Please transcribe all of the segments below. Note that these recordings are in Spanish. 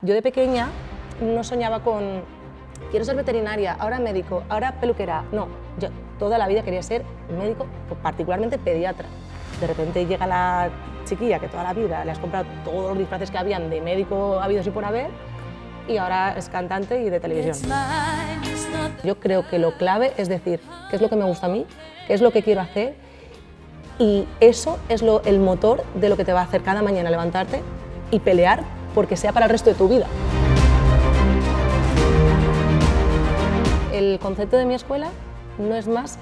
Yo de pequeña no soñaba con quiero ser veterinaria, ahora médico, ahora peluquera. No, yo toda la vida quería ser médico, particularmente pediatra. De repente llega la chiquilla que toda la vida le has comprado todos los disfraces que habían de médico habidos y por haber y ahora es cantante y de televisión. Yo creo que lo clave es decir qué es lo que me gusta a mí, qué es lo que quiero hacer y eso es el motor de lo que te va a hacer cada mañana levantarte y pelear porque sea para el resto de tu vida. El concepto de mi escuela no es más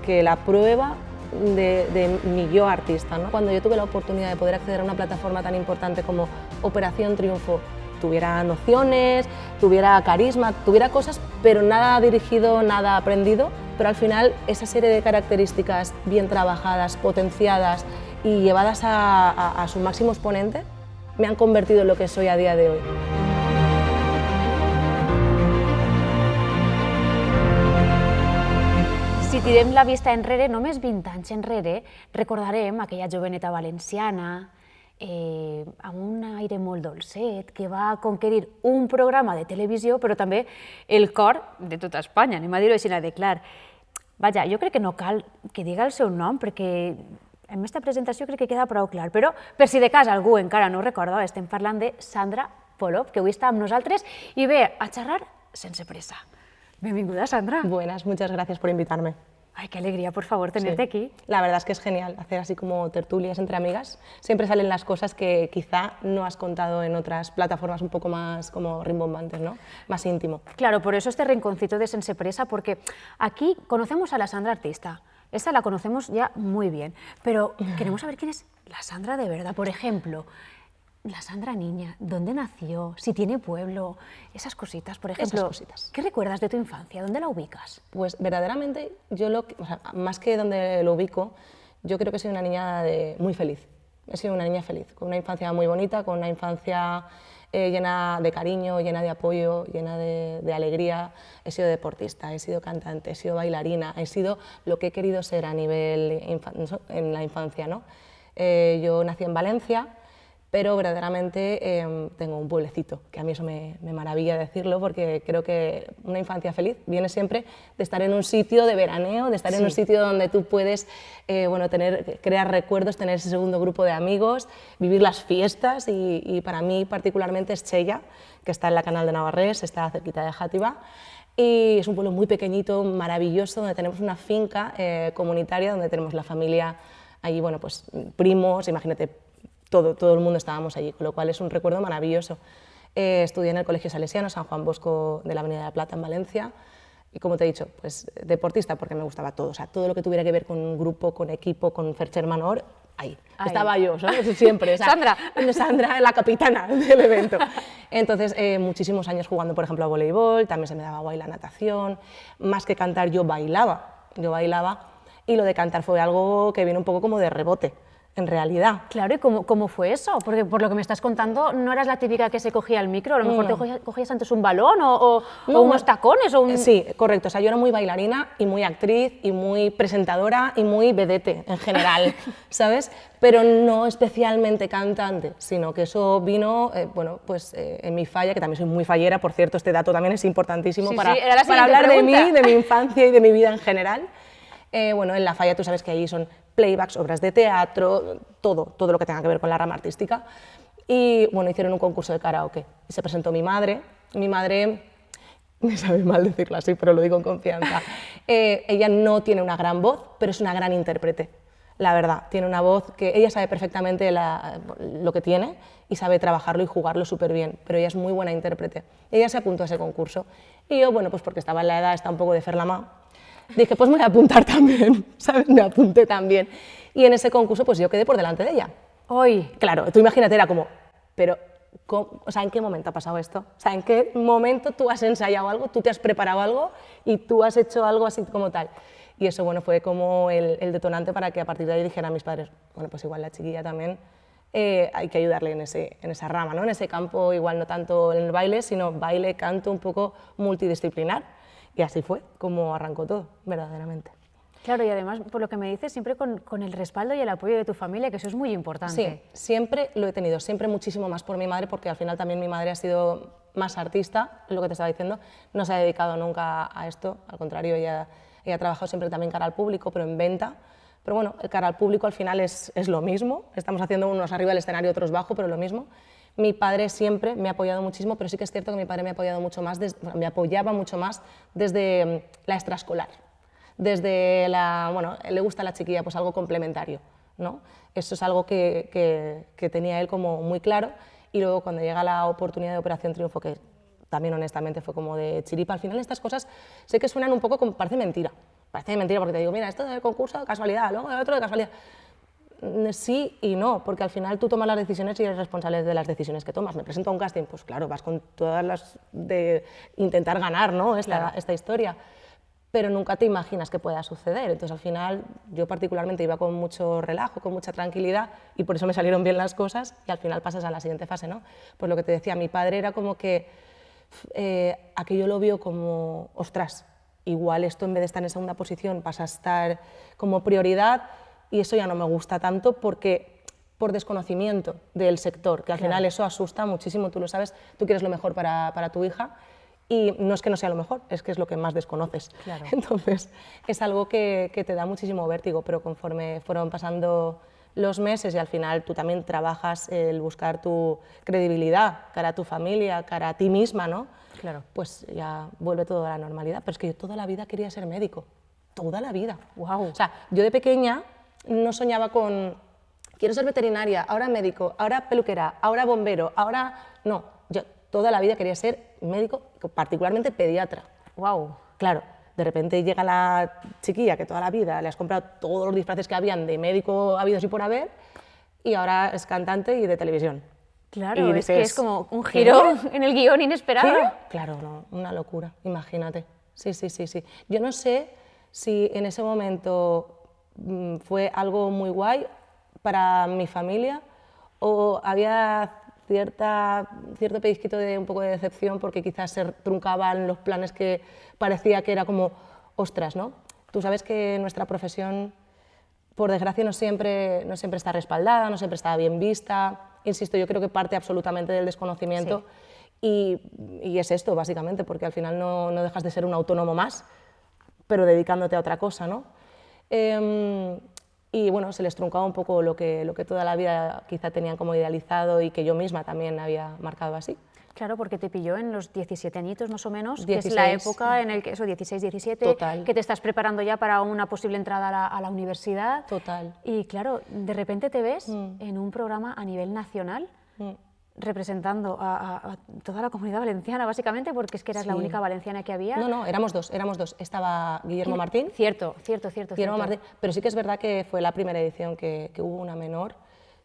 que la prueba de mi yo artista, ¿no? Cuando yo tuve la oportunidad de poder acceder a una plataforma tan importante como Operación Triunfo, tuviera nociones, tuviera carisma, tuviera cosas, pero nada dirigido, nada aprendido, pero al final esa serie de características bien trabajadas, potenciadas y llevadas a su máximo exponente, me han convertido en lo que soy a día de hoy. Si tirem la vista enrere, només 20 anys enrere, recordarem aquella joveneta valenciana amb un aire molt dolcet que va conquerir un programa de televisió, però també el cor de tota Espanya, anem a dir-ho així de clar. Vaja, jo crec que no cal que diga el seu nom perquè en aquesta presentació crec que queda prou clar, però per si de cas algú encara no ho recorda, estem parlant de Sandra Polop, que avui està amb nosaltres i ve a xerrar sense pressa. Benvinguda, Sandra. Buenas, muchas gracias por invitarme. Ay, qué alegría, por favor, tenerte aquí. La verdad es que es genial hacer así como tertulias entre amigas. Siempre salen las cosas que quizá no has contado en otras plataformas un poco más como rimbombantes, ¿no? Más íntimo. Claro, por eso este rinconcito de Sense Presa, porque aquí conocemos a la Sandra artista. Esta la conocemos ya muy bien, pero queremos saber quién es la Sandra de verdad. Por ejemplo, la Sandra niña, ¿dónde nació? Si tiene pueblo, esas cositas, por ejemplo. Esas cositas. ¿Qué recuerdas de tu infancia? ¿Dónde la ubicas? Pues verdaderamente, más que donde lo ubico, yo creo que soy una niña muy feliz. He sido una niña feliz, con una infancia muy bonita, con una infancia llena de cariño, llena de apoyo, llena de alegría. He sido deportista, he sido cantante, he sido bailarina, he sido lo que he querido ser a nivel en la infancia, ¿no? Yo nací en Valencia, pero verdaderamente tengo un pueblecito, que a mí eso me maravilla decirlo, porque creo que una infancia feliz viene siempre de estar en un sitio de veraneo, de estar en un sitio donde tú puedes crear recuerdos, tener ese segundo grupo de amigos, vivir las fiestas y para mí particularmente es Chella, que está en la Canal de Navarrés, está cerquita de Játiva, y es un pueblo muy pequeñito, maravilloso, donde tenemos una finca comunitaria, donde tenemos la familia allí, bueno, pues primos, imagínate, todo el mundo estábamos allí, con lo cual es un recuerdo maravilloso. Estudié en el Colegio Salesiano San Juan Bosco de la Avenida de la Plata en Valencia y, como te he dicho, pues deportista porque me gustaba todo, o sea, todo lo que tuviera que ver con un grupo, con equipo, con Fercher Manor, ahí. Estaba yo, ¿sabes? Siempre. O sea, Sandra, la capitana del evento. Entonces, muchísimos años jugando, por ejemplo, a voleibol, también se me daba guay la natación, más que cantar yo bailaba y lo de cantar fue algo que vino un poco como de rebote. En realidad. Claro, ¿y cómo fue eso? Porque por lo que me estás contando, no eras la típica que se cogía el micro, a lo mejor te cogías antes un balón o unos tacones. Sí, correcto, o sea, yo era muy bailarina y muy actriz y muy presentadora y muy vedette en general, ¿sabes? Pero no especialmente cantante, sino que eso vino, en mi falla, que también soy muy fallera, por cierto, este dato también es importantísimo para hablar de mí, de mi infancia y de mi vida en general. En la falla tú sabes que ahí son playbacks, obras de teatro, todo lo que tenga que ver con la rama artística. Y bueno, hicieron un concurso de karaoke y se presentó mi madre. Mi madre, me sabe mal decirlo así, pero lo digo en confianza, ella no tiene una gran voz, pero es una gran intérprete. La verdad, tiene una voz que ella sabe perfectamente lo que tiene y sabe trabajarlo y jugarlo súper bien, pero ella es muy buena intérprete. Ella se apuntó a ese concurso y yo, bueno, pues porque estaba en la edad, está un poco de Ferlamá, dije, pues me voy a apuntar también, ¿sabes? Me apunté también. Y en ese concurso, pues yo quedé por delante de ella. Hoy. Claro, tú imagínate, era como, pero, o sea, ¿en qué momento ha pasado esto? O sea, ¿en qué momento tú has ensayado algo, tú te has preparado algo y tú has hecho algo así como tal? Y eso, bueno, fue como el detonante para que a partir de ahí dijeran a mis padres, bueno, pues igual la chiquilla también hay que ayudarle en esa rama, ¿no? En ese campo, igual no tanto en el baile, sino baile, canto, un poco multidisciplinar. Y así fue como arrancó todo, verdaderamente. Claro, y además, por lo que me dices, siempre con el respaldo y el apoyo de tu familia, que eso es muy importante. Sí, siempre lo he tenido, siempre muchísimo más por mi madre, porque al final también mi madre ha sido más artista, lo que te estaba diciendo, no se ha dedicado nunca a esto, al contrario, ella ha trabajado siempre también cara al público, pero en venta. Pero bueno, el cara al público al final es lo mismo, estamos haciendo unos arriba del escenario, otros bajo, pero lo mismo. Mi padre siempre me ha apoyado muchísimo, pero sí que es cierto que mi padre me ha apoyado mucho más, me apoyaba mucho más desde la extraescolar, desde bueno, le gusta a la chiquilla, pues algo complementario, ¿no? Eso es algo que tenía él como muy claro, y luego cuando llega la oportunidad de Operación Triunfo, que también honestamente fue como de chiripa, al final estas cosas sé que suenan un poco como, parece mentira porque te digo, mira, esto del concurso, casualidad, luego el otro de casualidad. Sí y no, porque al final tú tomas las decisiones y eres responsable de las decisiones que tomas. Me presento a un casting, pues claro, vas con todas las de intentar ganar, ¿no? esta historia, pero nunca te imaginas que pueda suceder. Entonces al final yo particularmente iba con mucho relajo, con mucha tranquilidad, y por eso me salieron bien las cosas, y al final pasas a la siguiente fase, ¿no? Pues lo que te decía, mi padre era como que aquello lo vio como, ostras, igual esto en vez de estar en segunda posición pasa a estar como prioridad, y eso ya no me gusta tanto porque por desconocimiento del sector, que al final eso asusta muchísimo, tú lo sabes, tú quieres lo mejor para tu hija, y no es que no sea lo mejor, es que es lo que más desconoces. Claro. Entonces es algo que te da muchísimo vértigo, pero conforme fueron pasando los meses y al final tú también trabajas el buscar tu credibilidad cara a tu familia, cara a ti misma, ¿no? Claro. Pues ya vuelve todo a la normalidad. Pero es que yo toda la vida quería ser médico, toda la vida. Wow. O sea, yo de pequeña no soñaba con, quiero ser veterinaria, ahora médico, ahora peluquera, ahora bombero, ahora... No, yo toda la vida quería ser médico, particularmente pediatra. Wow. Claro, de repente llega la chiquilla que toda la vida le has comprado todos los disfraces que habían de médico habidos y por haber, y ahora es cantante y de televisión. Claro, y es que es como un ¿qué? giro en el guión inesperado. ¿Qué? Claro, no, una locura, imagínate. Sí, sí, sí, sí. Yo no sé si en ese momento fue algo muy guay para mi familia o había cierto pellizquito de un poco de decepción porque quizás se truncaban los planes que parecía que era como, ostras, ¿no? Tú sabes que nuestra profesión, por desgracia, no siempre está respaldada, no siempre está bien vista. Insisto, yo creo que parte absolutamente del desconocimiento. Sí. Y es esto, básicamente, porque al final no dejas de ser un autónomo más, pero dedicándote a otra cosa, ¿no? Y bueno, se les truncaba un poco lo que toda la vida quizá tenían como idealizado y que yo misma también había marcado así. Claro, porque te pilló en los 17 añitos más o menos, 16, que es la época en el que, eso, 16, 17, Total. que te estás preparando ya para una posible entrada a la universidad. Total. Y claro, de repente te ves en un programa a nivel nacional, representando a toda la Comunidad Valenciana, básicamente, porque es que eras la única valenciana que había. No, éramos dos. Estaba Guillermo Martín. Cierto. Guillermo Martín, pero sí que es verdad que fue la primera edición que hubo una menor,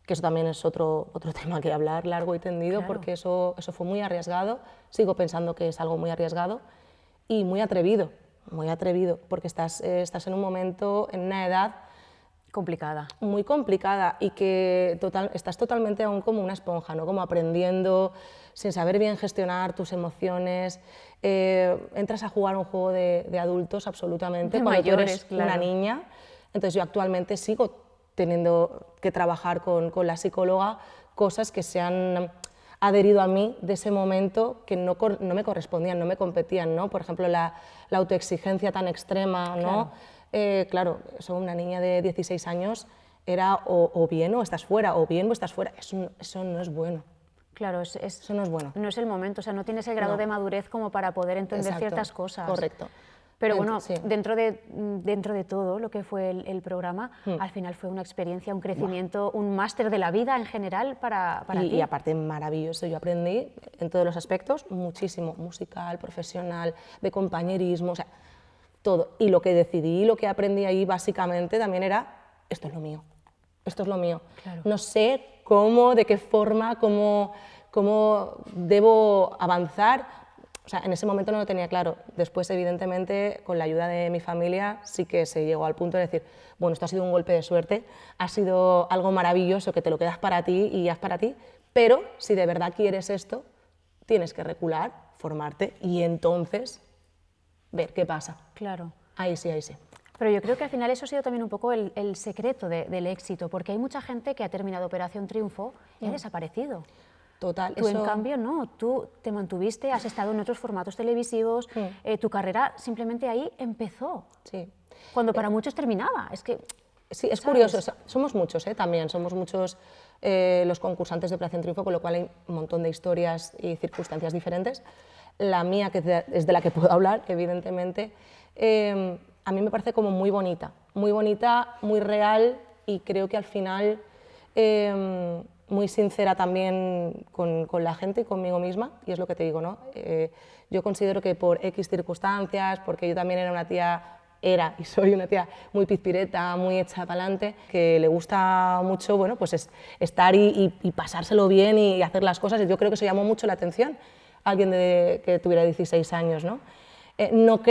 que eso también es otro tema que hablar largo y tendido, claro. Porque eso fue muy arriesgado, sigo pensando que es algo muy arriesgado y muy atrevido, porque estás en un momento, en una edad complicada. Muy complicada y que estás totalmente aún como una esponja, ¿no? Como aprendiendo, sin saber bien gestionar tus emociones, entras a jugar un juego de adultos absolutamente, de cuando mayores, tú eres claro. una niña. Entonces yo actualmente sigo teniendo que trabajar con la psicóloga cosas que se han adherido a mí de ese momento que no me correspondían, no me competían, ¿no? Por ejemplo, la autoexigencia tan extrema, ¿no? Claro, soy una niña de 16 años, era o bien o estás fuera, o bien o estás fuera, eso no es bueno. Claro, eso no es bueno. No es el momento, o sea, no tienes el grado de madurez como para poder entender ciertas cosas. Correcto. Pero bueno, dentro de todo lo que fue el programa, al final fue una experiencia, un crecimiento, un máster de la vida en general para ti. Y aparte maravilloso, yo aprendí en todos los aspectos muchísimo, musical, profesional, de compañerismo, o sea, todo. Y lo que decidí, lo que aprendí ahí básicamente también era, esto es lo mío, esto es lo mío. Claro. No sé cómo, de qué forma, cómo debo avanzar. O sea, en ese momento no lo tenía claro. Después, evidentemente, con la ayuda de mi familia, sí que se llegó al punto de decir, bueno, esto ha sido un golpe de suerte, ha sido algo maravilloso que te lo quedas para ti y haz para ti, pero si de verdad quieres esto, tienes que recular, formarte y entonces ver qué pasa. Claro. Ahí sí, ahí sí. Pero yo creo que al final eso ha sido también un poco el secreto del éxito, porque hay mucha gente que ha terminado Operación Triunfo y ha desaparecido. Total. Tú, en cambio, no. Tú te mantuviste, has estado en otros formatos televisivos, tu carrera simplemente ahí empezó. Sí. Cuando para muchos terminaba. Es que, sí, es ¿sabes? curioso. Somos muchos, también. Somos muchos los concursantes de Operación Triunfo, con lo cual hay un montón de historias y circunstancias diferentes. La mía, que es de la que puedo hablar, evidentemente, a mí me parece como muy bonita, muy real, y creo que al final muy sincera también con la gente y conmigo misma, y es lo que te digo, ¿no? Yo considero que por X circunstancias, porque yo también era y soy una tía muy pizpireta, muy hecha para adelante, que le gusta mucho, bueno, pues estar y pasárselo bien y hacer las cosas, y yo creo que eso llamó mucho la atención a alguien que tuviera 16 años, ¿no? No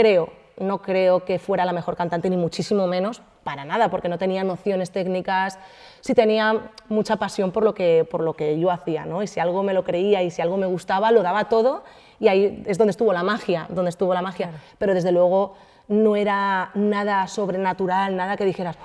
creo que fuera la mejor cantante, ni muchísimo menos, para nada, porque no tenía nociones técnicas, sí tenía mucha pasión por lo que yo hacía, ¿no? Y si algo me lo creía y si algo me gustaba, lo daba todo, y ahí es donde estuvo la magia, Claro. Pero desde luego no era nada sobrenatural, nada que dijeras,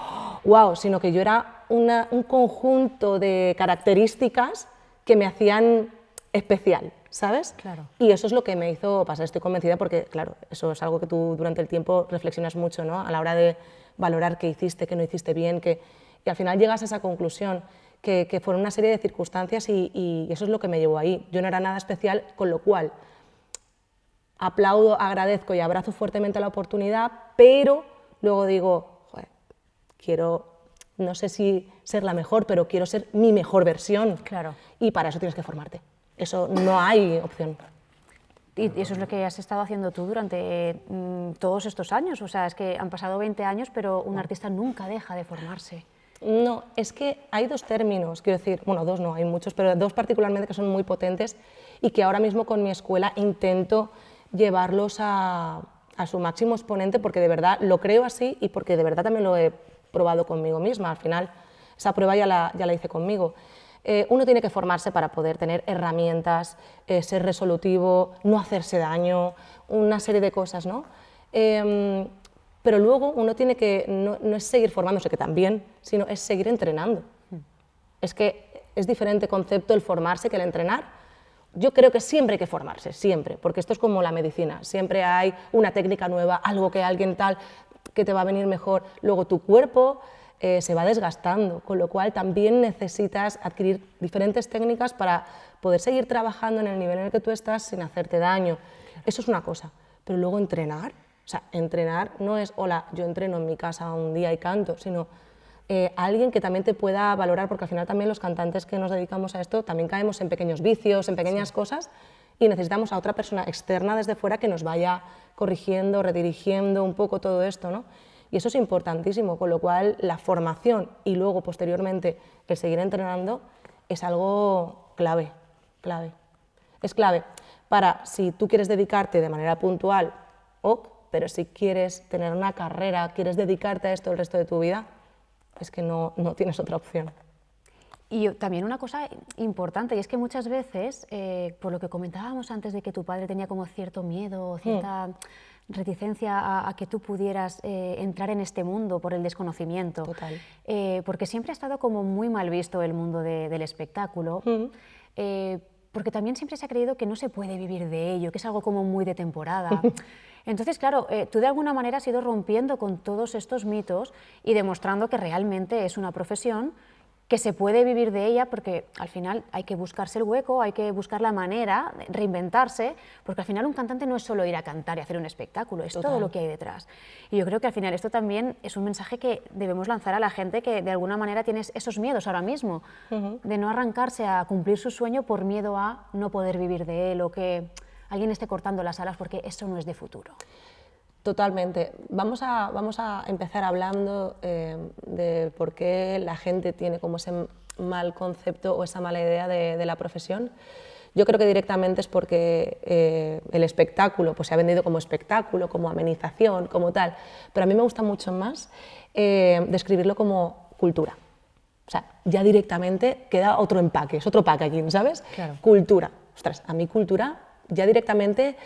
wow, sino que yo era un conjunto de características que me hacían especial, ¿sabes? Claro. Y eso es lo que me hizo pasar, estoy convencida, porque claro, eso es algo que tú durante el tiempo reflexionas mucho, ¿no? A la hora de valorar qué hiciste, qué no hiciste bien, y al final llegas a esa conclusión, que fueron una serie de circunstancias y eso es lo que me llevó ahí. Yo no era nada especial, con lo cual aplaudo, agradezco y abrazo fuertemente la oportunidad, pero luego digo, joder, quiero, no sé si ser la mejor, pero quiero ser mi mejor versión. Claro. Y para eso tienes que formarte. Eso no hay opción. Y eso es lo que has estado haciendo tú durante todos estos años. O sea, es que han pasado 20 años, pero un artista nunca deja de formarse. No, es que hay dos términos, quiero decir, bueno, dos no, hay muchos, pero dos particularmente que son muy potentes y que ahora mismo con mi escuela intento llevarlos a su máximo exponente, porque de verdad lo creo así y porque de verdad también lo he probado conmigo misma. Al final, esa prueba ya la hice conmigo. Uno tiene que formarse para poder tener herramientas, ser resolutivo, no hacerse daño, una serie de cosas, ¿no? Pero luego uno tiene que, no es seguir formándose, que también, sino es seguir entrenando. Es que es diferente concepto el formarse que el entrenar. Yo creo que siempre hay que formarse, siempre, porque esto es como la medicina, siempre hay una técnica nueva, algo que alguien tal, que te va a venir mejor. Luego tu cuerpo se va desgastando, con lo cual también necesitas adquirir diferentes técnicas para poder seguir trabajando en el nivel en el que tú estás sin hacerte daño. Eso es una cosa, pero luego entrenar, o sea, entrenar no es, hola, yo entreno en mi casa un día y canto, sino alguien que también te pueda valorar, porque al final también los cantantes que nos dedicamos a esto también caemos en pequeños vicios, en pequeñas cosas, y necesitamos a otra persona externa desde fuera que nos vaya corrigiendo, redirigiendo un poco todo esto, ¿no? Y eso es importantísimo, con lo cual la formación y luego posteriormente el seguir entrenando es algo clave. Es clave para, si tú quieres dedicarte de manera puntual, ok, pero si quieres tener una carrera, quieres dedicarte a esto el resto de tu vida, es que no tienes otra opción. Y también una cosa importante, y es que muchas veces, por lo que comentábamos antes de que tu padre tenía como cierto miedo, cierta reticencia a que tú pudieras entrar en este mundo por el desconocimiento. Total. Porque siempre ha estado como muy mal visto el mundo del espectáculo, porque también siempre se ha creído que no se puede vivir de ello, que es algo como muy de temporada. Entonces, claro, tú de alguna manera has ido rompiendo con todos estos mitos y demostrando que realmente es una profesión que se puede vivir de ella, porque al final hay que buscarse el hueco, hay que buscar la manera, reinventarse, porque al final un cantante no es solo ir a cantar y hacer un espectáculo, es todo lo que hay detrás. Y yo creo que al final esto también es un mensaje que debemos lanzar a la gente que de alguna manera tiene esos miedos ahora mismo, de no arrancarse a cumplir su sueño por miedo a no poder vivir de él o que alguien esté cortando las alas, porque eso no es de futuro. Totalmente. Vamos a empezar hablando de por qué la gente tiene como ese mal concepto o esa mala idea de la profesión. Yo creo que directamente es porque el espectáculo pues, se ha vendido como espectáculo, como amenización, como tal, pero a mí me gusta mucho más describirlo como cultura. O sea, ya directamente queda otro empaque, es otro packaging, ¿sabes? Claro. Cultura. Ostras, a mí cultura ya directamente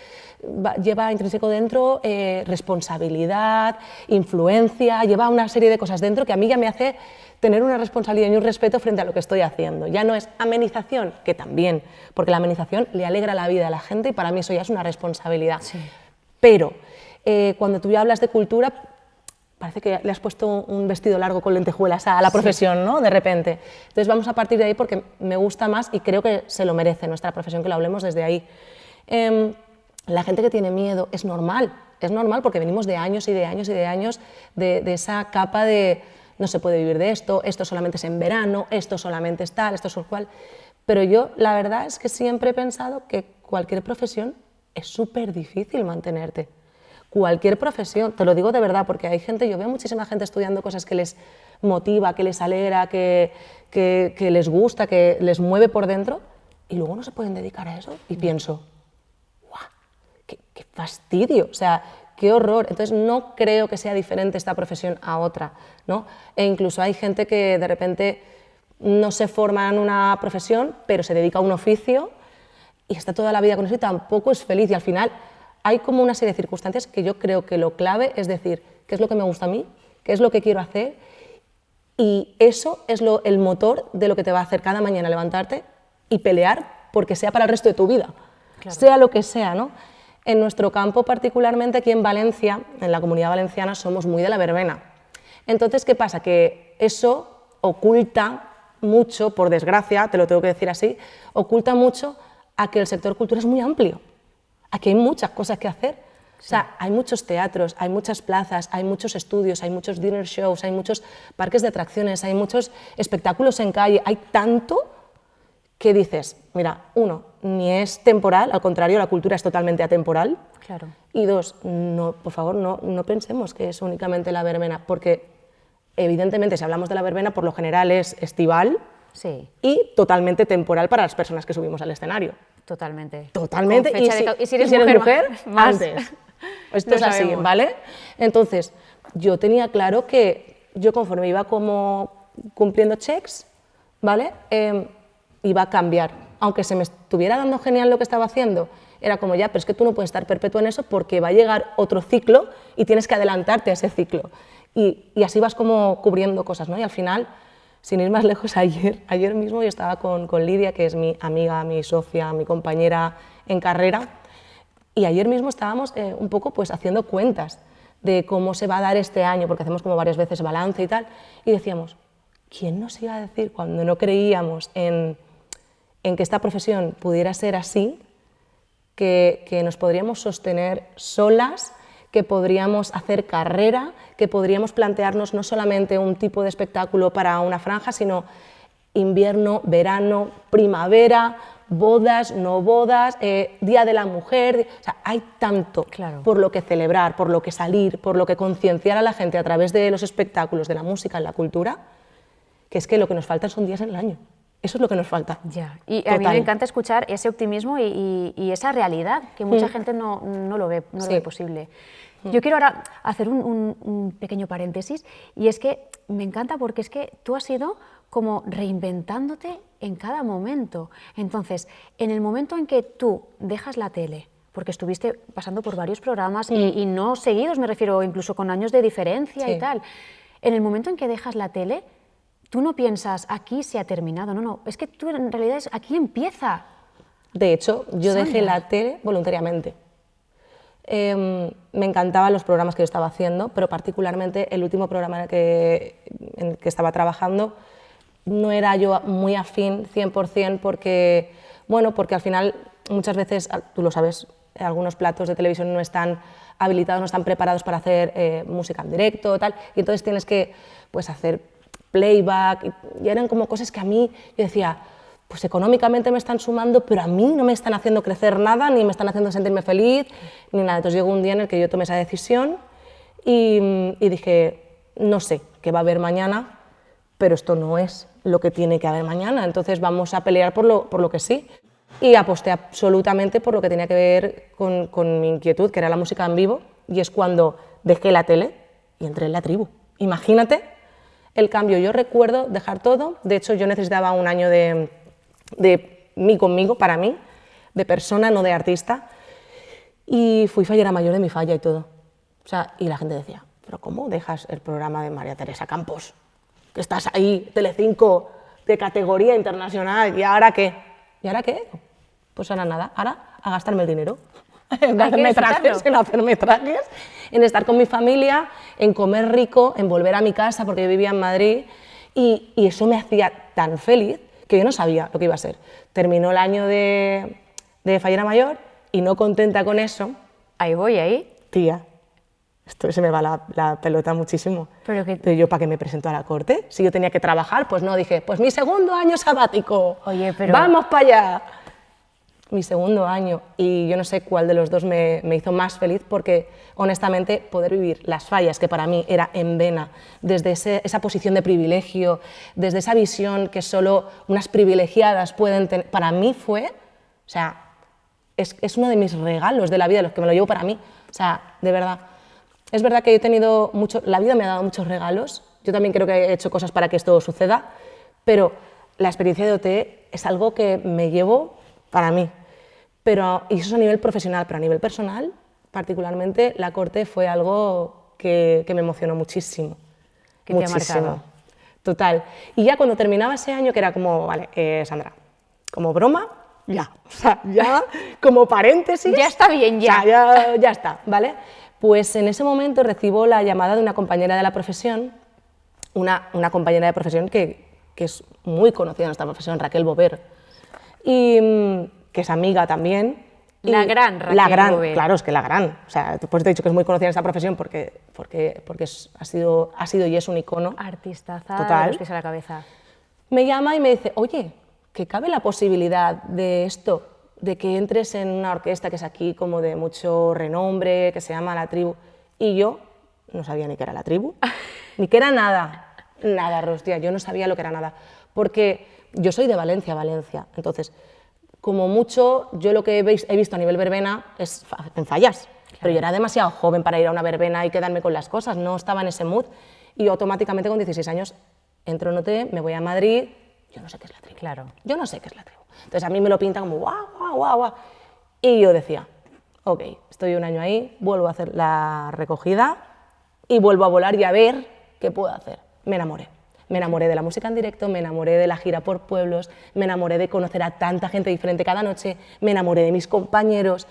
lleva intrínseco dentro responsabilidad, influencia, lleva una serie de cosas dentro que a mí ya me hace tener una responsabilidad y un respeto frente a lo que estoy haciendo. Ya no es amenización, que también, porque la amenización le alegra la vida a la gente y para mí eso ya es una responsabilidad. Sí. Pero cuando tú ya hablas de cultura, parece que le has puesto un vestido largo con lentejuelas a la profesión, ¿no? De repente. Entonces vamos a partir de ahí porque me gusta más y creo que se lo merece nuestra profesión, que lo hablemos desde ahí. La gente que tiene miedo es normal porque venimos de años y de años y de años de esa capa de no se puede vivir de esto, esto solamente es en verano, esto solamente es tal, esto es cual. Pero yo la verdad es que siempre he pensado que cualquier profesión es súper difícil mantenerte. Cualquier profesión, te lo digo de verdad, porque hay gente, yo veo muchísima gente estudiando cosas que les motiva, que les alegra, que les gusta, que les mueve por dentro, y luego no se pueden dedicar a eso. Y pienso, ¡guau! ¡Qué fastidio! O sea, ¡qué horror! Entonces no creo que sea diferente esta profesión a otra, ¿no? E incluso hay gente que de repente no se forma en una profesión, pero se dedica a un oficio y está toda la vida con eso y tampoco es feliz, y al final hay como una serie de circunstancias que yo creo que lo clave es decir, ¿qué es lo que me gusta a mí? ¿Qué es lo que quiero hacer? Y eso es el motor de lo que te va a hacer cada mañana levantarte y pelear porque sea para el resto de tu vida, claro. Sea lo que sea, ¿no? En nuestro campo, particularmente aquí en Valencia, en la Comunidad Valenciana, somos muy de la verbena. Entonces, ¿qué pasa? Que eso oculta mucho, por desgracia, te lo tengo que decir así, oculta mucho a que el sector cultura es muy amplio. Aquí hay muchas cosas que hacer. Sí. O sea, hay muchos teatros, hay muchas plazas, hay muchos estudios, hay muchos dinner shows, hay muchos parques de atracciones, hay muchos espectáculos en calle, hay tanto que dices, mira, uno, ni es temporal, al contrario, la cultura es totalmente atemporal. Claro. Y dos, no, por favor, no pensemos que es únicamente la verbena, porque evidentemente si hablamos de la verbena, por lo general es estival, sí, y totalmente temporal para las personas que subimos al escenario. Totalmente. Totalmente. Y si eres mujer, más. Antes. Esto es así, ¿vale? Entonces, yo tenía claro que yo conforme iba como cumpliendo checks, ¿vale? Iba a cambiar. Aunque se me estuviera dando genial lo que estaba haciendo, era como ya, pero es que tú no puedes estar perpetua en eso porque va a llegar otro ciclo y tienes que adelantarte a ese ciclo. Y así vas como cubriendo cosas, ¿no? Y al final, sin ir más lejos, ayer mismo yo estaba con Lidia, que es mi amiga, mi socia, mi compañera en carrera, y ayer mismo estábamos un poco pues haciendo cuentas de cómo se va a dar este año, porque hacemos como varias veces balance y tal, y decíamos, ¿quién nos iba a decir cuando no creíamos en que esta profesión pudiera ser así, que nos podríamos sostener solas, que podríamos hacer carrera, que podríamos plantearnos no solamente un tipo de espectáculo para una franja, sino invierno, verano, primavera, bodas, no bodas, Día de la Mujer? O sea, hay tanto claro. Por lo que celebrar, por lo que salir, por lo que concienciar a la gente a través de los espectáculos, de la música, en la cultura, que es que lo que nos faltan son días en el año. Eso es lo que nos falta. Ya. Y total. A mí me encanta escuchar ese optimismo y esa realidad que mucha gente no lo ve, no lo ve posible. Yo quiero ahora hacer un pequeño paréntesis, y es que me encanta porque es que tú has ido como reinventándote en cada momento. Entonces, en el momento en que tú dejas la tele, porque estuviste pasando por varios programas y no seguidos, me refiero, incluso con años de diferencia y tal, en el momento en que dejas la tele, tú no piensas, aquí se ha terminado, no, es que tú en realidad aquí empieza. De hecho, yo dejé la tele voluntariamente. Me encantaban los programas que yo estaba haciendo, pero particularmente el último programa en el que estaba trabajando no era yo muy afín 100% porque, bueno, porque al final muchas veces, tú lo sabes, algunos platos de televisión no están habilitados, no están preparados para hacer música en directo, tal, y entonces tienes que pues, hacer playback, y eran como cosas que a mí yo decía, pues económicamente me están sumando, pero a mí no me están haciendo crecer nada, ni me están haciendo sentirme feliz, ni nada. Entonces llegó un día en el que yo tomé esa decisión y dije, no sé qué va a haber mañana, pero esto no es lo que tiene que haber mañana, entonces vamos a pelear por lo que sí. Y aposté absolutamente por lo que tenía que ver con mi inquietud, que era la música en vivo, y es cuando dejé la tele y entré en la tribu. Imagínate el cambio. Yo recuerdo dejar todo, de hecho yo necesitaba un año de mí conmigo, para mí, de persona, no de artista. Y fui fallera mayor de mi falla y todo. O sea, y la gente decía, ¿pero cómo dejas el programa de María Teresa Campos? Que estás ahí, Telecinco, de categoría internacional, ¿y ahora qué? ¿Y ahora qué? Pues ahora nada, ahora a gastarme el dinero. En hacerme trajes, en estar con mi familia, en comer rico, en volver a mi casa, porque yo vivía en Madrid, y eso me hacía tan feliz que yo no sabía lo que iba a ser. Terminó el año de fallera mayor y no contenta con eso. Ahí voy, ahí. Tía, esto se me va la pelota muchísimo. Pero yo, ¿para qué me presento a la corte? Si yo tenía que trabajar, pues no, dije, pues mi segundo año sabático. Oye, pero... ¡Vamos para allá! Mi segundo año, y yo no sé cuál de los dos me hizo más feliz, porque honestamente poder vivir las fallas, que para mí era en vena, desde esa posición de privilegio, desde esa visión que solo unas privilegiadas pueden tener, para mí fue, o sea, es uno de mis regalos de la vida, los que me lo llevo para mí, o sea, de verdad. Es verdad que he tenido mucho, la vida me ha dado muchos regalos, yo también creo que he hecho cosas para que esto suceda, pero la experiencia de OT es algo que me llevo para mí, y eso es a nivel profesional, pero a nivel personal, particularmente, la corte fue algo que me emocionó muchísimo. Que te ha marcado. Total. Y ya cuando terminaba ese año, que era como, vale, Sandra, como broma, ya, o sea, ya, como paréntesis. Ya está bien, ya. O sea, ya está, ¿vale? Pues en ese momento recibo la llamada de una compañera de la profesión, una compañera de profesión que es muy conocida en esta profesión, Raquel Bover, y que es amiga también. La gran Raquel Bover. Claro, es que la gran. O sea, pues te he dicho que es muy conocida en esta profesión porque ha sido y es un icono. Artistaza total. de los pies a la cabeza. Me llama y me dice, oye, que cabe la posibilidad de esto, de que entres en una orquesta que es aquí como de mucho renombre, que se llama La Tribu. Y yo no sabía ni qué era La Tribu, ni qué era nada. Nada, hostia, yo no sabía lo que era nada. Porque yo soy de Valencia, entonces, como mucho, yo lo que he visto a nivel verbena es en fallas, claro. Pero yo era demasiado joven para ir a una verbena y quedarme con las cosas, no estaba en ese mood, y automáticamente con 16 años entro en OT, me voy a Madrid, yo no sé qué es La Tribu. Claro. Yo no sé qué es La Tribu. Entonces a mí me lo pintan como guau, guau, guau, guau, y yo decía, ok, estoy un año ahí, vuelvo a hacer la recogida y vuelvo a volar y a ver qué puedo hacer. Me enamoré. Me enamoré de la música en directo, me enamoré de la gira por pueblos, me enamoré de conocer a tanta gente diferente cada noche, me enamoré de mis compañeros,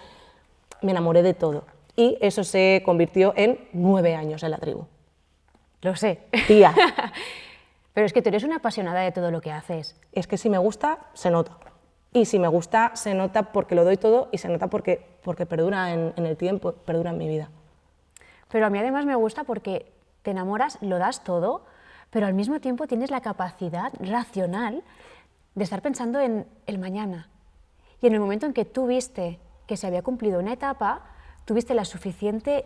me enamoré de todo. Y eso se convirtió en 9 años en La Tribu. Lo sé. Tía. Pero es que tú eres una apasionada de todo lo que haces. Es que si me gusta, se nota. Y si me gusta, se nota porque lo doy todo y se nota porque perdura en el tiempo, perdura en mi vida. Pero a mí además me gusta porque te enamoras, lo das todo, pero al mismo tiempo tienes la capacidad racional de estar pensando en el mañana. Y en el momento en que tú viste que se había cumplido una etapa, tuviste la suficiente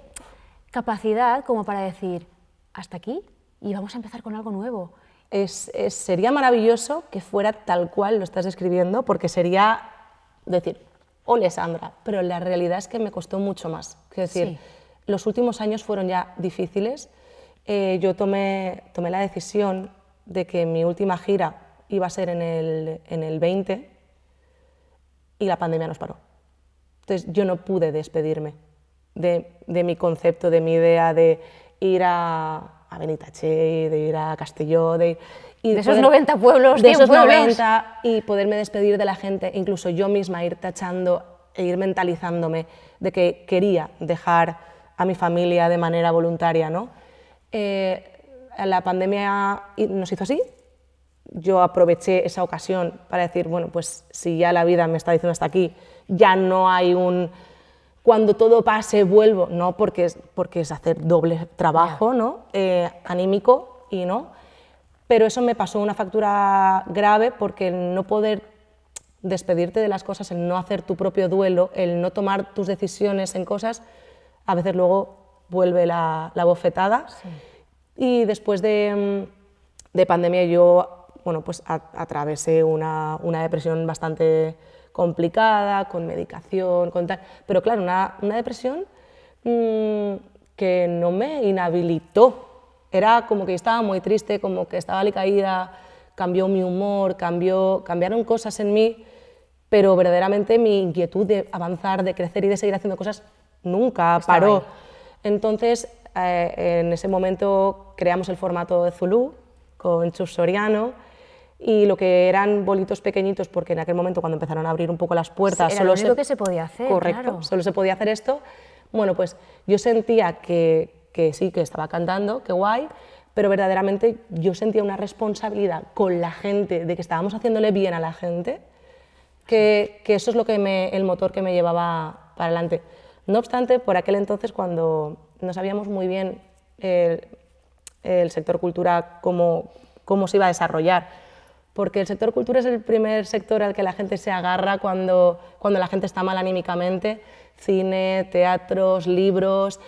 capacidad como para decir, hasta aquí, y vamos a empezar con algo nuevo. Sería maravilloso que fuera tal cual lo estás describiendo, porque sería decir, ole Sandra, pero la realidad es que me costó mucho más. Es decir, sí. Los últimos años fueron ya difíciles. Yo tomé la decisión de que mi última gira iba a ser en el 20 y la pandemia nos paró. Entonces yo no pude despedirme de mi concepto, de mi idea de ir a Benitatxell, de ir a Castelló, de esos 90 pueblos, de esos 90 y poderme despedir de la gente, incluso yo misma ir tachando e ir mentalizándome de que quería dejar a mi familia de manera voluntaria, ¿no? La pandemia nos hizo así, yo aproveché esa ocasión para decir, bueno, pues si ya la vida me está diciendo hasta aquí, ya no hay un cuando todo pase vuelvo, no, porque es hacer doble trabajo, ¿no? Anímico y no, pero eso me pasó una factura grave porque el no poder despedirte de las cosas, el no hacer tu propio duelo, el no tomar tus decisiones en cosas, a veces luego vuelve la bofetada. Sí. Y después de pandemia yo, bueno, pues atravesé una depresión bastante complicada, con medicación, con tal, pero claro, una depresión que no me inhabilitó. Era como que yo estaba muy triste, como que estaba alicaída, cambió mi humor, cambiaron cosas en mí pero verdaderamente mi inquietud de avanzar, de crecer y de seguir haciendo cosas nunca paró. ahí. Entonces, en ese momento creamos el formato de Zulu con Chus Soriano, y lo que eran bolitos pequeñitos, porque en aquel momento cuando empezaron a abrir un poco las puertas... Era lo único que se podía hacer, Correcto, claro. solo se podía hacer esto. Bueno, pues yo sentía que sí, que estaba cantando, que guay, pero verdaderamente yo sentía una responsabilidad con la gente, de que estábamos haciéndole bien a la gente, que eso es lo que el motor que me llevaba para adelante. No obstante, por aquel entonces, cuando no sabíamos muy bien el sector cultura cómo se iba a desarrollar, porque el sector cultura es el primer sector al que la gente se agarra cuando la gente está mal anímicamente, cine, teatros, libros,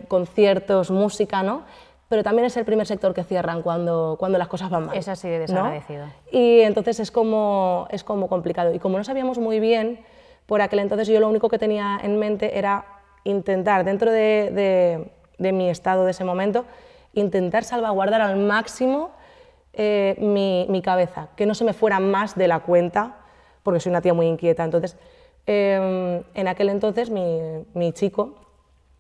conciertos, música, ¿no? Pero también es el primer sector que cierran cuando las cosas van mal. Es así de desagradecido. ¿No? Y entonces es como complicado. Y como no sabíamos muy bien, por aquel entonces yo lo único que tenía en mente era intentar, dentro de mi estado de ese momento, intentar salvaguardar al máximo mi cabeza, que no se me fuera más de la cuenta, porque soy una tía muy inquieta. Entonces, en aquel entonces mi chico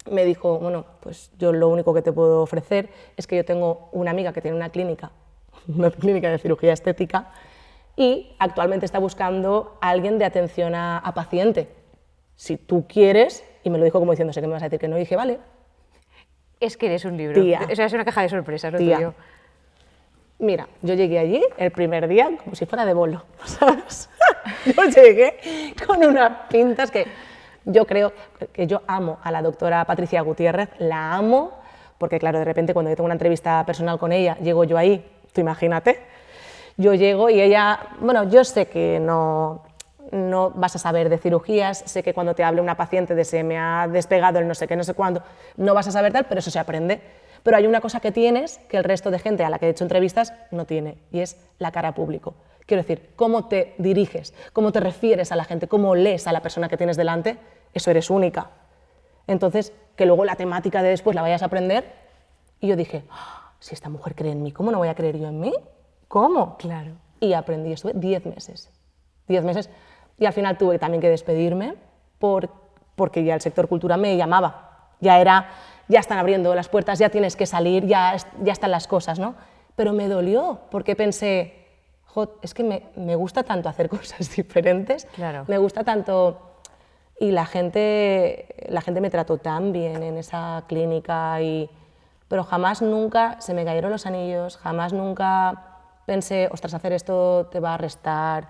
me dijo, bueno, pues yo lo único que te puedo ofrecer es que yo tengo una amiga que tiene una clínica de cirugía estética, y actualmente está buscando a alguien de atención a paciente. Si tú quieres, y me lo dijo como diciendo, sé que me vas a decir que no, y dije, vale. Es que eres un libro, Tía. O sea, es una caja de sorpresas, lo Tía. tuyo. Mira, yo llegué allí el primer día como si fuera de bolo, ¿sabes? Yo llegué con unas pintas que yo creo que yo amo a la doctora Patricia Gutiérrez, la amo, porque claro, de repente cuando yo tengo una entrevista personal con ella, llego yo ahí, tú imagínate, yo llego y ella, bueno, yo sé que no vas a saber de cirugías, sé que cuando te hable una paciente de se me ha despegado el no sé qué, no sé cuándo, no vas a saber tal, pero eso se aprende. Pero hay una cosa que tienes que el resto de gente a la que he hecho entrevistas no tiene, y es la cara a público. Quiero decir, cómo te diriges, cómo te refieres a la gente, cómo lees a la persona que tienes delante, eso eres única. Entonces, que luego la temática de después la vayas a aprender, y yo dije, "Ah, si esta mujer cree en mí, ¿cómo no voy a creer yo en mí? ¿Cómo?". Claro. Y aprendí, estuve 10 meses. 10 meses, y al final tuve también que despedirme porque ya el sector cultura me llamaba. Ya están abriendo las puertas, ya tienes que salir, ya están las cosas, ¿no? Pero me dolió, porque pensé, es que me gusta tanto hacer cosas diferentes, Claro. me gusta tanto, y la gente me trató tan bien en esa clínica, pero jamás nunca se me cayeron los anillos, jamás nunca pensé, ostras, hacer esto te va a restar.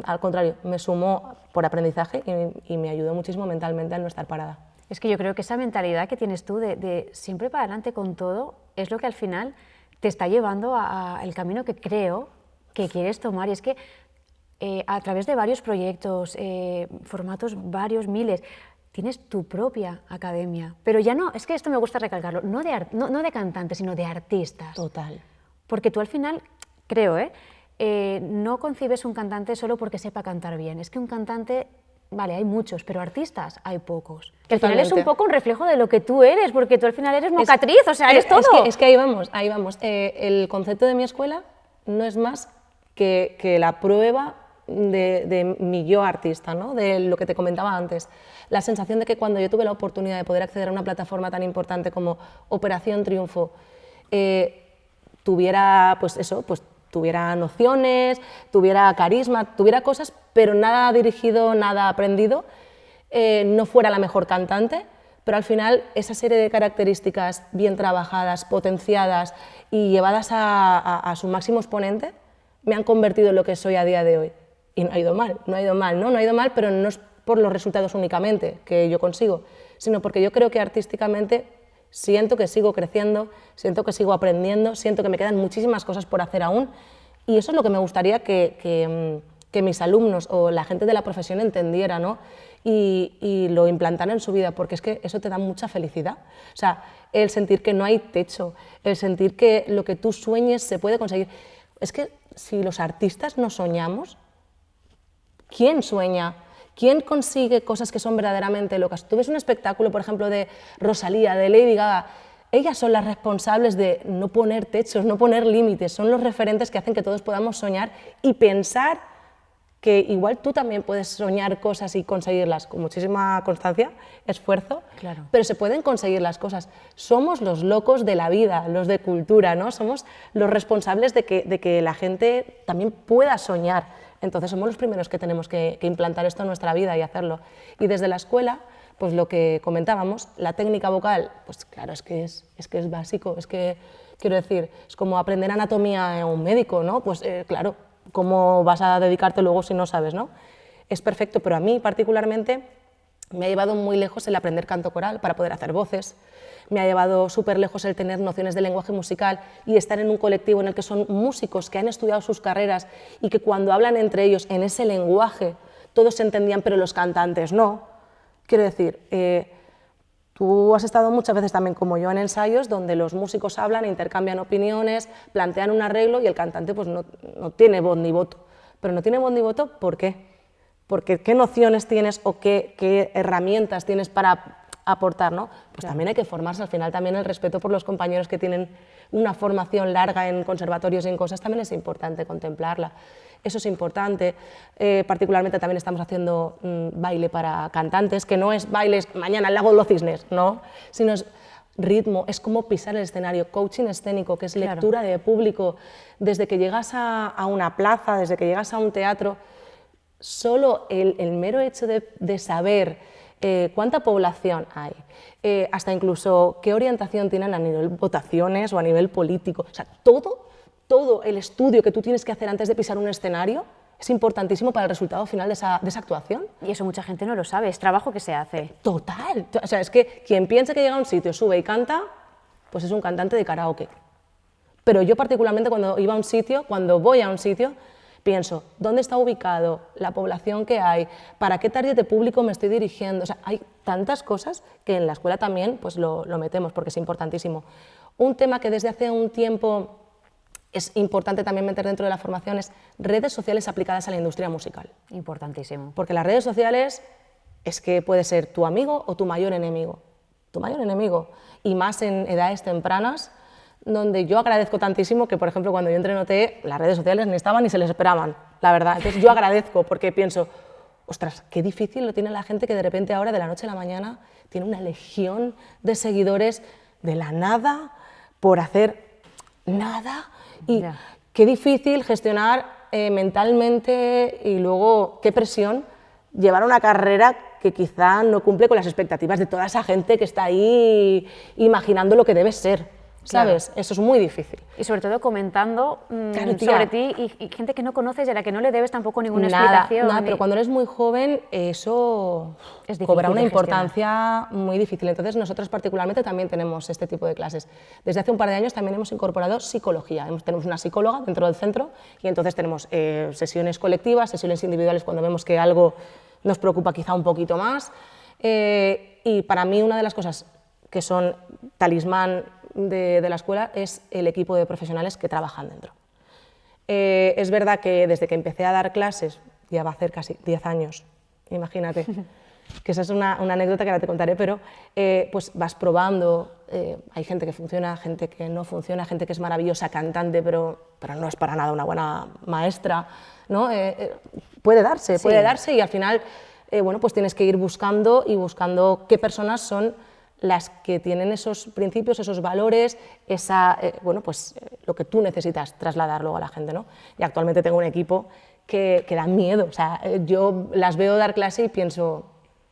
Al contrario, me sumó por aprendizaje y me ayudó muchísimo mentalmente a no estar parada. Es que yo creo que esa mentalidad que tienes tú de siempre para adelante con todo es lo que al final te está llevando al camino que creo que quieres tomar. Y es que a través de varios proyectos, formatos varios, miles, tienes tu propia academia. Pero ya no, es que esto me gusta recalcarlo, no de cantantes, sino de artistas. Total. Porque tú al final, creo, no concibes un cantante solo porque sepa cantar bien. Es que un cantante... Vale, hay muchos, pero artistas hay pocos. Que al final es un poco un reflejo de lo que tú eres, porque tú al final eres mocatriz, o sea, eres todo. Es que ahí vamos, ahí vamos. El concepto de mi escuela no es más que la prueba de mi yo artista, ¿no? De lo que te comentaba antes. La sensación de que cuando yo tuve la oportunidad de poder acceder a una plataforma tan importante como Operación Triunfo, tuviera, pues eso, pues tuviera nociones, tuviera carisma, tuviera cosas, pero nada dirigido, nada aprendido, no fuera la mejor cantante, pero al final esa serie de características bien trabajadas, potenciadas y llevadas a su máximo exponente, me han convertido en lo que soy a día de hoy. Y no ha ido mal, no ha ido mal, ¿no? No ha ido mal, pero no es por los resultados únicamente que yo consigo, sino porque yo creo que artísticamente siento que sigo creciendo, siento que sigo aprendiendo, siento que me quedan muchísimas cosas por hacer aún, y eso es lo que me gustaría que mis alumnos o la gente de la profesión entendiera, ¿no? Y lo implantaran en su vida, porque es que eso te da mucha felicidad. O sea, el sentir que no hay techo, el sentir que lo que tú sueñes se puede conseguir. Es que si los artistas no soñamos, ¿quién sueña? ¿Quién consigue cosas que son verdaderamente locas? Tú ves un espectáculo, por ejemplo, de Rosalía, de Lady Gaga, ellas son las responsables de no poner techos, no poner límites, son los referentes que hacen que todos podamos soñar y pensar que igual tú también puedes soñar cosas y conseguirlas con muchísima constancia, esfuerzo, Claro. pero se pueden conseguir las cosas. Somos los locos de la vida, los de cultura, ¿no? Somos los responsables de que la gente también pueda soñar. Entonces somos los primeros que tenemos que implantar esto en nuestra vida y hacerlo. Y desde la escuela, pues lo que comentábamos, la técnica vocal, pues claro, es que es básico, es que, quiero decir, es como aprender anatomía en un médico, ¿no? Pues claro, ¿cómo vas a dedicarte luego si no sabes, no? Es perfecto, pero a mí particularmente me ha llevado muy lejos el aprender canto coral para poder hacer voces, me ha llevado súper lejos el tener nociones de lenguaje musical y estar en un colectivo en el que son músicos que han estudiado sus carreras y que cuando hablan entre ellos en ese lenguaje todos se entendían, pero los cantantes no. Quiero decir, tú has estado muchas veces también como yo en ensayos donde los músicos hablan, intercambian opiniones, plantean un arreglo y el cantante pues no tiene voz ni voto. Pero no tiene voz ni voto, ¿por qué? Porque ¿qué nociones tienes o qué herramientas tienes para aportar, ¿no? Pues Claro. también hay que formarse, al final también el respeto por los compañeros que tienen una formación larga en conservatorios y en cosas también es importante contemplarla. Eso es importante, particularmente también estamos haciendo baile para cantantes, que no es bailes mañana el lago de los cisnes, no, sino es ritmo, es como pisar el escenario, coaching escénico, que es Claro. lectura de público, desde que llegas a una plaza, desde que llegas a un teatro, solo el mero hecho de saber cuánta población hay, hasta incluso qué orientación tienen a nivel votaciones o a nivel político, o sea, todo el estudio que tú tienes que hacer antes de pisar un escenario es importantísimo para el resultado final de esa actuación. Y eso mucha gente no lo sabe, es trabajo que se hace. Total, o sea, es que quien piensa que llega a un sitio, sube y canta, pues es un cantante de karaoke. Pero yo particularmente cuando voy a un sitio, pienso, ¿dónde está ubicado? La población que hay, ¿para qué target de público me estoy dirigiendo? O sea, hay tantas cosas que en la escuela también pues lo metemos porque es importantísimo. Un tema que desde hace un tiempo es importante también meter dentro de la formación es redes sociales aplicadas a la industria musical. Importantísimo. Porque las redes sociales es que puede ser tu amigo o tu mayor enemigo. Tu mayor enemigo. Y más en edades tempranas, donde yo agradezco tantísimo que, por ejemplo, cuando yo entré en OT, las redes sociales ni estaban ni se les esperaban, la verdad. Entonces yo agradezco porque pienso, ostras, qué difícil lo tiene la gente que de repente ahora, de la noche a la mañana, tiene una legión de seguidores de la nada por hacer nada. Y Ya. qué difícil gestionar mentalmente y luego qué presión llevar una carrera que quizá no cumple con las expectativas de toda esa gente que está ahí imaginando lo que debe ser, ¿sabes? Claro. Eso es muy difícil. Y sobre todo comentando Claro, tía. sobre ti y gente que no conoces y a la que no le debes tampoco ninguna Nada, explicación. nada, pero cuando eres muy joven eso Es difícil cobra una de importancia muy difícil. Entonces nosotros particularmente también tenemos este tipo de clases. Desde hace un par de años también hemos incorporado psicología. Tenemos una psicóloga dentro del centro y entonces tenemos sesiones colectivas, sesiones individuales cuando vemos que algo nos preocupa quizá un poquito más. Y para mí una de las cosas que son talismán de la escuela es el equipo de profesionales que trabajan dentro. Es verdad que desde que empecé a dar clases, ya va a hacer casi 10 años, imagínate, que esa es una anécdota que ahora te contaré, pero pues vas probando, hay gente que funciona, gente que no funciona, gente que es maravillosa cantante, pero no es para nada una buena maestra, ¿no? Puede darse y al final bueno, pues tienes que ir buscando qué personas son las que tienen esos principios, esos valores, bueno, pues, lo que tú necesitas trasladar luego a la gente, ¿no? Y actualmente tengo un equipo que da miedo, o sea, yo las veo dar clase y pienso,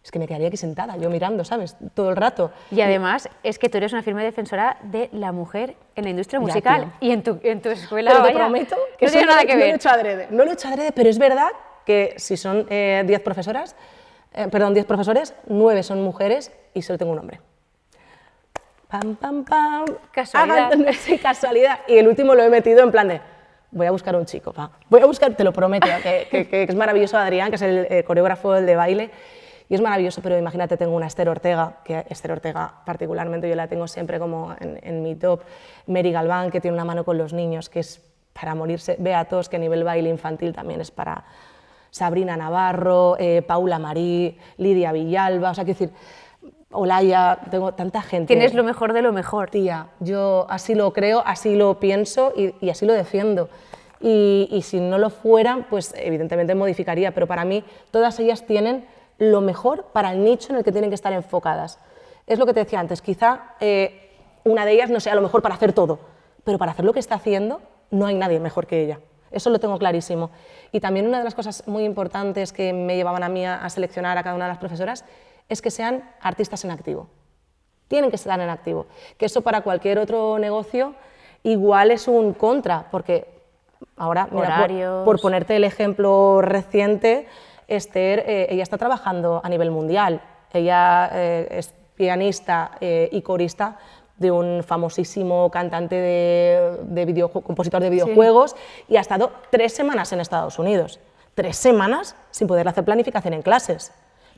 es que me quedaría aquí sentada, yo mirando, ¿sabes?, todo el rato. Y además es que tú eres una firme defensora de la mujer en la industria Ya, musical tío. y en tu escuela, Pero te vaya, prometo que no tiene nada que no lo he ver. hecho adrede, no lo he hecho adrede, pero es verdad que si son 10 profesoras, 10 profesores, 9 son mujeres y solo tengo un hombre. Pam, pam, pam. Casualidad. Sí, casualidad. Y el último lo he metido en plan de, voy a buscar un chico, va. Voy a buscar, te lo prometo, que es maravilloso Adrián, que es el coreógrafo de baile, y es maravilloso, pero imagínate, tengo una Esther Ortega, que Esther Ortega particularmente yo la tengo siempre como en mi top, Mary Galván, que tiene una mano con los niños, que es para morirse, Beatos, que a nivel baile infantil también es para Sabrina Navarro, Paula Marí, Lidia Villalba, o sea, quiero decir, Olaya, tengo tanta gente. Tienes lo mejor de lo mejor. Tía, yo así lo creo, así lo pienso y así lo defiendo. y si no lo fueran, pues evidentemente modificaría, pero para mí todas ellas tienen lo mejor para el nicho en el que tienen que estar enfocadas. Es lo que te decía antes, quizá una de ellas no sea lo mejor para hacer todo, pero para hacer lo que está haciendo no hay nadie mejor que ella. Eso lo tengo clarísimo. Y también una de las cosas muy importantes que me llevaban a mí a seleccionar a cada una de las profesoras es que sean artistas en activo. Tienen que estar en activo. Que eso para cualquier otro negocio igual es un contra, porque ahora, mira, por ponerte el ejemplo reciente, Esther, ella está trabajando a nivel mundial. Ella es pianista y corista de un famosísimo cantante compositor de videojuegos, sí, y ha estado 3 semanas en Estados Unidos. 3 semanas sin poder hacer planificación en clases.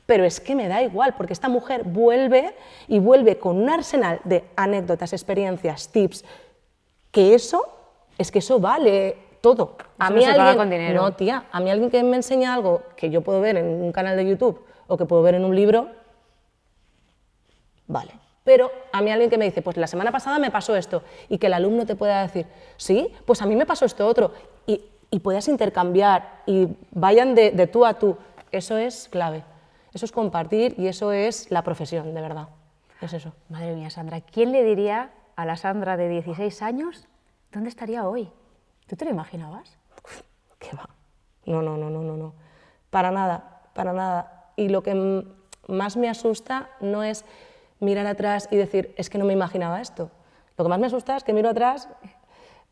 Pero es que me da igual, porque esta mujer vuelve y vuelve con un arsenal de anécdotas, experiencias, tips, que eso vale todo. A mí alguien, con dinero. No, tía, a mí alguien que me enseña algo que yo puedo ver en un canal de YouTube o que puedo ver en un libro, vale. Pero a mí alguien que me dice, pues la semana pasada me pasó esto, y que el alumno te pueda decir, sí, pues a mí me pasó esto otro, y puedas intercambiar y vayan de tú a tú, eso es clave. Eso es compartir y eso es la profesión, de verdad. Es eso. Madre mía, Sandra, ¿quién le diría a la Sandra de 16 años dónde estaría hoy? ¿Tú te lo imaginabas? ¿Qué va? No. Para nada, para nada. Y lo que más me asusta no es mirar atrás y decir, es que no me imaginaba esto. Lo que más me asusta es que miro atrás,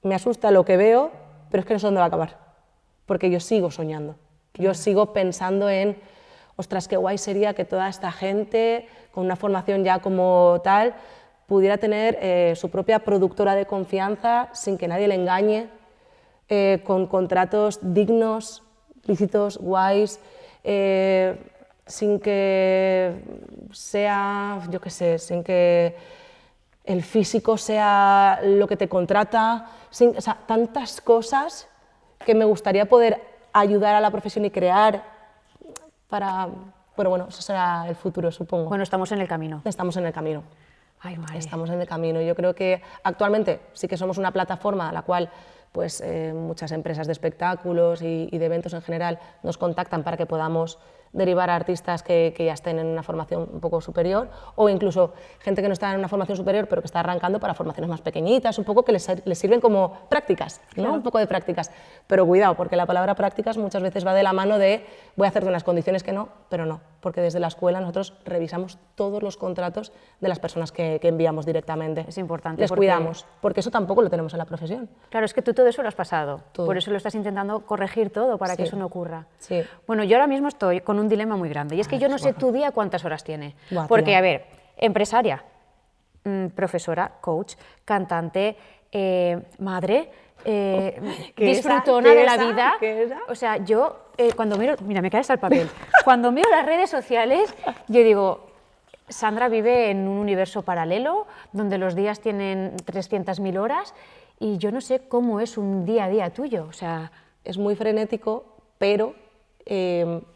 me asusta lo que veo, pero es que no sé dónde va a acabar. Porque yo sigo soñando. Yo sigo pensando en, ostras, qué guay sería que toda esta gente, con una formación ya como tal, pudiera tener su propia productora de confianza sin que nadie le engañe, con contratos dignos, lícitos, guays, sin que sea, yo qué sé, sin que el físico sea lo que te contrata, o sea, tantas cosas que me gustaría poder ayudar a la profesión y crear para... Pero bueno, eso será el futuro, supongo. Bueno, estamos en el camino. Estamos en el camino. Ay, madre. Estamos en el camino. Yo creo que actualmente sí que somos una plataforma a la cual pues, muchas empresas de espectáculos y de eventos en general nos contactan para que podamos derivar a artistas que ya estén en una formación un poco superior, o incluso gente que no está en una formación superior pero que está arrancando para formaciones más pequeñitas, un poco que les sirven como prácticas, ¿no? Claro. Un poco de prácticas. Pero cuidado, porque la palabra prácticas muchas veces va de la mano de voy a hacerte unas condiciones que no, pero no, porque desde la escuela nosotros revisamos todos los contratos de las personas que enviamos directamente. Es importante. Les cuidamos, porque eso tampoco lo tenemos en la profesión. Claro, es que tú todo eso lo has pasado, todo. Por eso lo estás intentando corregir todo para que eso no ocurra. Sí. Bueno, yo ahora mismo estoy con un dilema muy grande, y es que yo no sé tu día cuántas horas tiene. Porque, a ver, empresaria, profesora, coach, cantante, madre, disfrutona de la vida. O sea, yo cuando miro, mira, me cae hasta el papel, cuando miro las redes sociales, yo digo, Sandra vive en un universo paralelo, donde los días tienen 300.000 horas, y yo no sé cómo es un día a día tuyo. O sea, es muy frenético, pero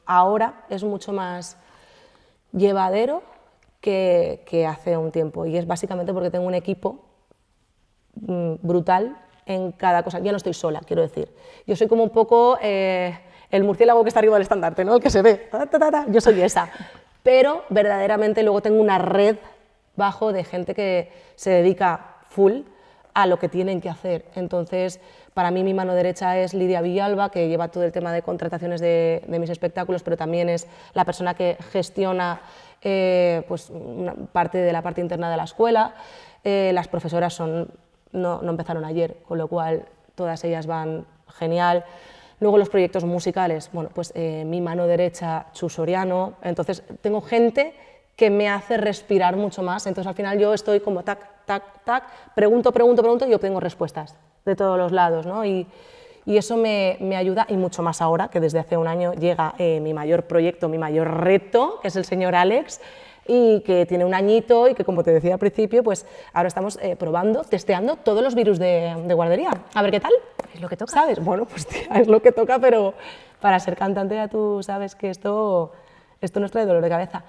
ahora es mucho más llevadero que hace un tiempo, y es básicamente porque tengo un equipo brutal en cada cosa. Ya no estoy sola, quiero decir. Yo soy como un poco el murciélago que está arriba del estandarte, ¿no? El que se ve. Yo soy esa. Pero verdaderamente luego tengo una red bajo de gente que se dedica full a lo que tienen que hacer. Entonces, para mí mi mano derecha es Lidia Villalba, que lleva todo el tema de contrataciones de mis espectáculos, pero también es la persona que gestiona pues, una parte de la parte interna de la escuela. Las profesoras no empezaron ayer, con lo cual todas ellas van genial. Luego los proyectos musicales, bueno, pues mi mano derecha, Chus Soriano. Entonces tengo gente que me hace respirar mucho más, entonces al final yo estoy como tac, tac, tac, pregunto y obtengo respuestas de todos los lados, ¿no? Y eso me ayuda, y mucho más ahora, que desde hace un año llega mi mayor proyecto, mi mayor reto, que es el señor Alex, y que tiene un añito y que, como te decía al principio, pues ahora estamos probando, testeando todos los virus de guardería. A ver qué tal. Es lo que toca. ¿Sabes? Bueno, pues tía, es lo que toca, pero para ser cantante ya tú sabes que esto nos trae dolor de cabeza.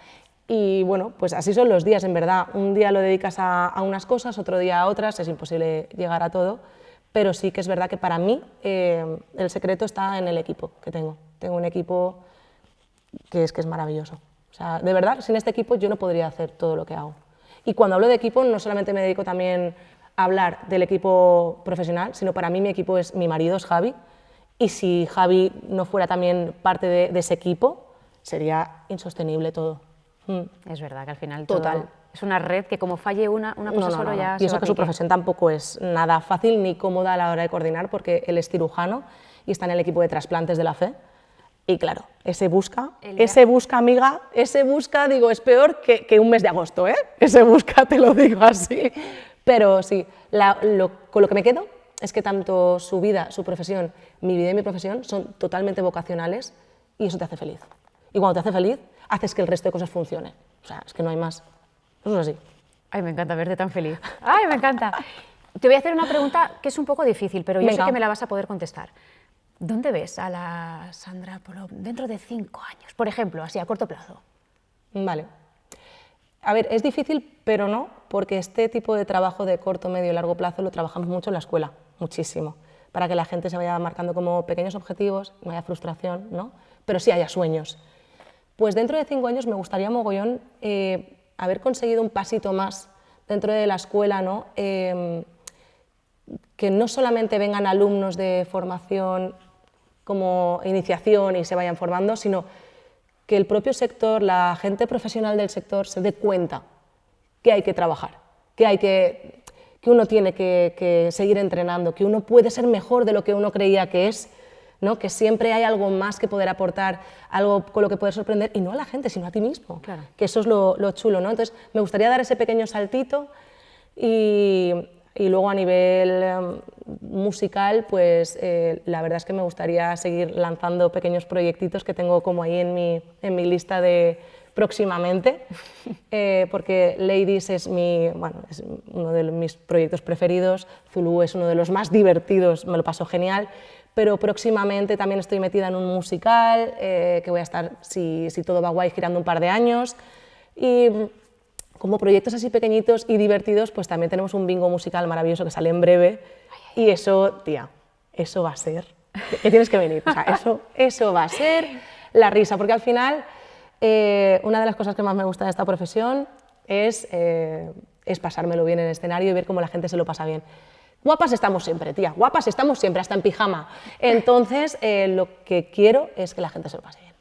Y bueno, pues así son los días, en verdad. Un día lo dedicas a unas cosas, otro día a otras, es imposible llegar a todo, pero sí que es verdad que para mí el secreto está en el equipo que tengo. Tengo un equipo que es maravilloso. O sea, de verdad, sin este equipo yo no podría hacer todo lo que hago. Y cuando hablo de equipo, no solamente me dedico también a hablar del equipo profesional, sino para mí mi equipo es mi marido, es Javi, y si Javi no fuera también parte de ese equipo, sería insostenible todo. Es verdad que al final Total. todo es una red que como falle una cosa solo ya Y eso que su profesión tampoco es nada fácil ni cómoda a la hora de coordinar, porque él es cirujano y está en el equipo de trasplantes de la fe. Y claro, ese busca, amiga, ese busca, digo, es peor que un mes de agosto, ¿eh? Ese busca, te lo digo así. Pero sí, con lo que me quedo es que tanto su vida, su profesión, mi vida y mi profesión son totalmente vocacionales y eso te hace feliz. Y cuando te hace feliz, haces que el resto de cosas funcione. O sea, es que no hay más. Eso es así. Ay, me encanta verte tan feliz. Ay, me encanta. Te voy a hacer una pregunta que es un poco difícil, pero yo sé que me la vas a poder contestar. ¿Dónde ves a la Sandra Polom dentro de 5 años? Por ejemplo, así a corto plazo. Vale. A ver, es difícil, pero no, porque este tipo de trabajo de corto, medio y largo plazo lo trabajamos mucho en la escuela, muchísimo, para que la gente se vaya marcando como pequeños objetivos, no haya frustración, ¿no? Pero sí haya sueños. Pues dentro de 5 años me gustaría mogollón haber conseguido un pasito más dentro de la escuela, ¿no? Que no solamente vengan alumnos de formación como iniciación y se vayan formando, sino que el propio sector, la gente profesional del sector se dé cuenta que hay que trabajar, que uno tiene que seguir entrenando, que uno puede ser mejor de lo que uno creía que es, ¿no? Que siempre hay algo más que poder aportar, algo con lo que poder sorprender, y no a la gente, sino a ti mismo, claro. Que eso es lo chulo, ¿no? Entonces, me gustaría dar ese pequeño saltito y luego a nivel musical, pues la verdad es que me gustaría seguir lanzando pequeños proyectitos que tengo como ahí en mi lista de próximamente, porque Ladies es uno de mis proyectos preferidos, Zulu es uno de los más divertidos, me lo paso genial, pero próximamente también estoy metida en un musical, que voy a estar, si todo va guay, girando un par de años, y como proyectos así pequeñitos y divertidos, pues también tenemos un bingo musical maravilloso que sale en breve, y eso, tía, eso va a ser, que tienes que venir, o sea, eso va a ser la risa, porque al final una de las cosas que más me gusta de esta profesión es pasármelo bien en el escenario y ver cómo la gente se lo pasa bien. Guapas estamos siempre, tía, guapas estamos siempre, hasta en pijama. Entonces, lo que quiero es que la gente se lo pase bien.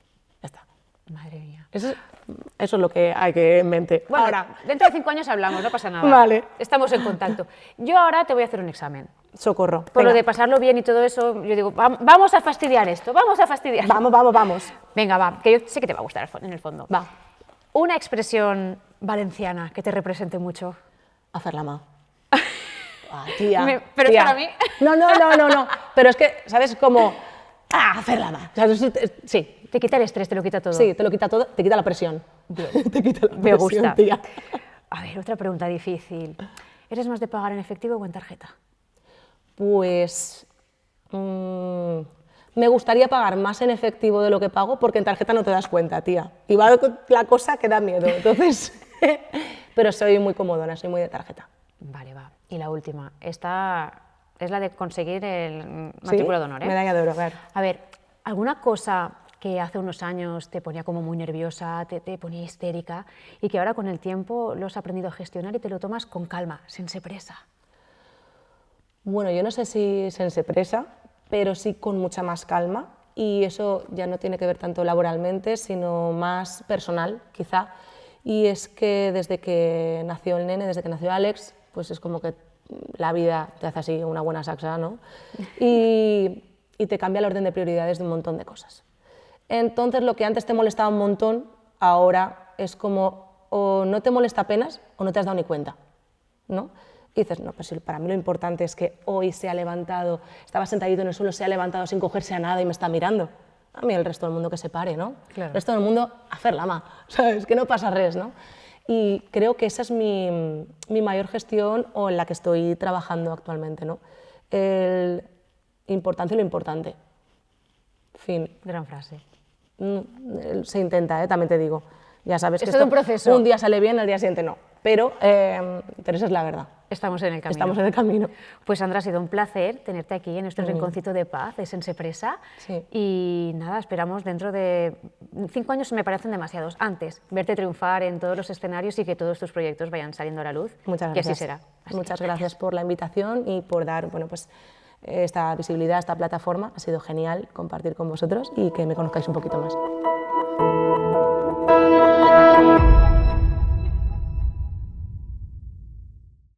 Ya está. Madre mía. Eso es lo que hay que en mente. Bueno, ahora, dentro de 5 años hablamos, no pasa nada. Vale. Estamos en contacto. Yo ahora te voy a hacer un examen. Socorro. Por lo de pasarlo bien y todo eso, yo digo, vamos a fastidiar esto, vamos a fastidiar. Vamos. Venga, va, que yo sé que te va a gustar en el fondo. Va. Una expresión valenciana que te represente mucho. Hacer la ma. Tía, pero tía. es para mí. No. Pero es que, ¿sabes? Como, hacer la ma. O sea, sí. Te quita el estrés, te lo quita todo. Sí, te lo quita todo, te quita la presión. Te quita la Me presión, gusta. Tía. A ver, otra pregunta difícil. ¿Eres más de pagar en efectivo o en tarjeta? Pues me gustaría pagar más en efectivo de lo que pago porque en tarjeta no te das cuenta, tía. Y va la cosa que da miedo, entonces... Pero soy muy comodona, soy muy de tarjeta. Vale, va. Y la última. Esta es la de conseguir el matrícula de honor, ¿eh? Medalla de oro, claro. A ver, ¿alguna cosa que hace unos años te ponía como muy nerviosa, te ponía histérica y que ahora con el tiempo lo has aprendido a gestionar y te lo tomas con calma, sense presa? Bueno, yo no sé si sense presa, pero sí con mucha más calma, y eso ya no tiene que ver tanto laboralmente, sino más personal, quizá, y es que desde que nació el nene, desde que nació Alex, pues es como que la vida te hace así una buena saxa, ¿no? Y te cambia el orden de prioridades de un montón de cosas. Entonces, lo que antes te molestaba un montón, ahora es como o no te molesta apenas o no te has dado ni cuenta, ¿no? Y dices, no, pues para mí lo importante es que hoy se ha levantado, estaba sentadito en el suelo, se ha levantado sin cogerse a nada y me está mirando. A mí el resto del mundo que se pare, ¿no? Claro. El resto del mundo a hacer la mà, ¿sabes? Que no pasa res, ¿no? Y creo que esa es mi mayor gestión o en la que estoy trabajando actualmente, ¿no? El importante y lo importante. Fin. Gran frase. Se intenta, también te digo. Ya sabes que Es todo un proceso. un día sale bien, el día siguiente no. Pero esa es la verdad. Estamos en el camino. Estamos en el camino. Pues Sandra, ha sido un placer tenerte aquí en nuestro rinconcito de paz de Sense Presa. Sí. Y nada, esperamos dentro de 5 años, me parecen demasiados, antes, verte triunfar en todos los escenarios y que todos tus proyectos vayan saliendo a la luz. Muchas Que gracias. así será. Muchas gracias por la invitación y por dar, bueno, pues, esta visibilidad, esta plataforma. Ha sido genial compartir con vosotros y que me conozcáis un poquito más.